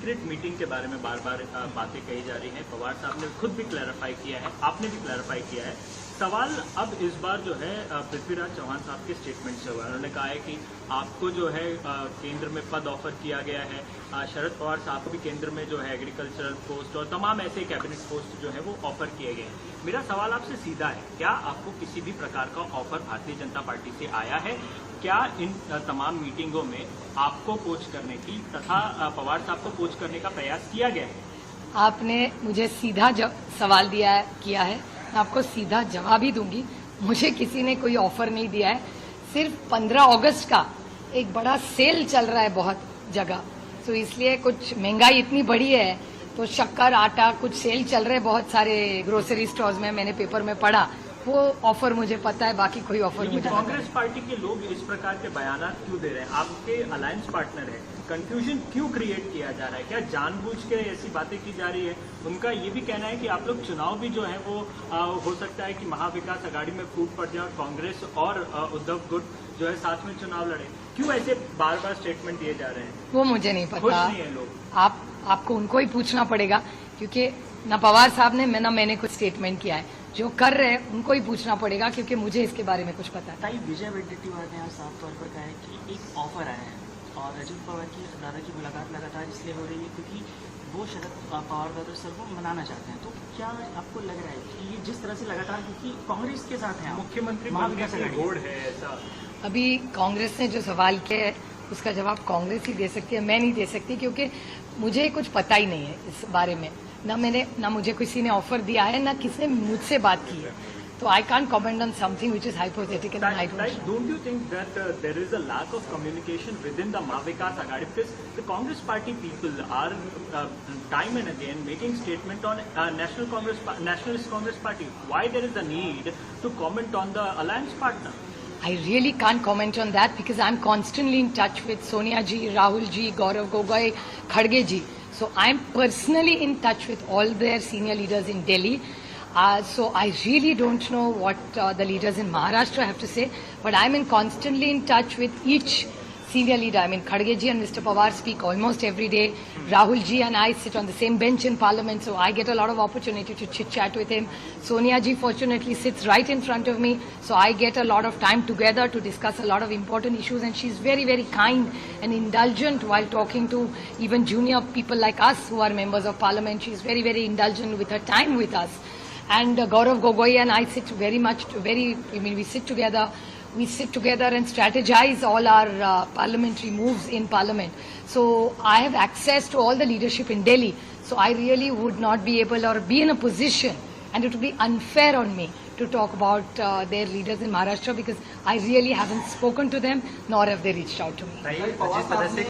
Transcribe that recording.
Secret meeting के बारे में बार बार बातें कही जा रही हैं। पवार साहब ने खुद भी क्लैरिफाई किया है, आपने भी क्लैरिफाई किया है। सवाल अब इस बार जो है पृथ्वीराज चौहान साहब के स्टेटमेंट से हुआ है। उन्होंने कहा है कि आपको जो है केंद्र में पद ऑफर किया गया है, शरद पवार साहब को भी केंद्र में जो है एग्रीकल्चरल पोस्ट और तमाम ऐसे कैबिनेट पोस्ट जो है वो ऑफर किए गए हैं। मेरा सवाल आपसे सीधा है, क्या आपको किसी भी प्रकार का ऑफर भारतीय जनता पार्टी से आया है? क्या इन तमाम मीटिंगों में आपको कोच करने की तथा पवार साहब को कोच करने का प्रयास किया गया है? आपने मुझे सीधा सवाल किया है, मैं आपको सीधा जवाब ही दूंगी। मुझे किसी ने कोई ऑफर नहीं दिया है। सिर्फ 15 अगस्त का एक बड़ा सेल चल रहा है बहुत जगह, तो इसलिए कुछ महंगाई इतनी बढ़ी है तो शक्कर आटा कुछ सेल चल रहे हैं बहुत सारे ग्रोसरी स्टोर्स में, मैंने पेपर में पढ़ा। वो ऑफर मुझे पता है, बाकी कोई ऑफर मुझे कांग्रेस पार्टी के लोग इस प्रकार के बयान क्यों दे रहे हैं? आपके अलायंस पार्टनर है, कंफ्यूजन क्यों क्रिएट किया जा रहा है? क्या जानबूझ के ऐसी बातें की जा रही है? उनका ये भी कहना है कि आप लोग चुनाव भी जो है वो हो सकता है कि महाविकास अघाड़ी में फूट पड़ जाए और कांग्रेस और उद्धव गुट जो है साथ में चुनाव लड़े। क्यों ऐसे बार बार स्टेटमेंट दिए जा रहे हैं? वो मुझे नहीं पता। खुश नहीं है लोग। आपको उनको ही पूछना पड़ेगा, क्योंकि न पवार साहब ने न मैंने कुछ स्टेटमेंट किया है। जो कर रहे हैं उनको ही पूछना पड़ेगा, क्योंकि मुझे इसके बारे में कुछ पता है। विजय वडेट्टीवार ने आज साफ तौर पर कहा है कि एक ऑफर आया है और अजित पवार की दादा की मुलाकात लगातार इसलिए हो रही है क्योंकि वो शरद पवार दादा सर को मनाना चाहते हैं। तो क्या आपको लग रहा है कि ये जिस तरह से लगातार, क्योंकि कांग्रेस के साथ है, मुख्यमंत्री महाविकास अघाड़ी है ऐसा? अभी कांग्रेस ने जो सवाल किया है उसका जवाब कांग्रेस ही दे सकती है, मैं नहीं दे सकती, क्योंकि मुझे कुछ पता ही नहीं है इस बारे में। न मुझे किसी ने ऑफर दिया है, न किसी ने मुझसे बात की है। So I can't comment on something which is hypothetical and I don't know. Don't you think that there is a lack of communication within the Mahavikas Aghadi? Because the Congress party people are time and again making statement on Nationalist Congress Party. Why there is a need to comment on the alliance partner? I really can't comment on that because I'm constantly in touch with Sonia ji, Rahul ji, Gaurav Gogoi, Khadge ji. So I'm personally in touch with all their senior leaders in Delhi. So I really don't know what the leaders in Maharashtra have to say, but I'm constantly in touch with each senior leader. I mean, Khadge ji and Mr. Pawar speak almost every day. Rahul ji and I sit on the same bench in Parliament, so I get a lot of opportunity to chit-chat with him. Sonia ji fortunately sits right in front of me, so I get a lot of time together to discuss a lot of important issues, and she's very, very kind and indulgent while talking to even junior people like us who are members of Parliament. She's very, very indulgent with her time with us. And Gaurav Gogoi and I sit we sit together and strategize all our parliamentary moves in Parliament. So I have access to all the leadership in Delhi. So I really would not be able or be in a position, and it would be unfair on me to talk about their leaders in Maharashtra because I really haven't spoken to them, nor have they reached out to me.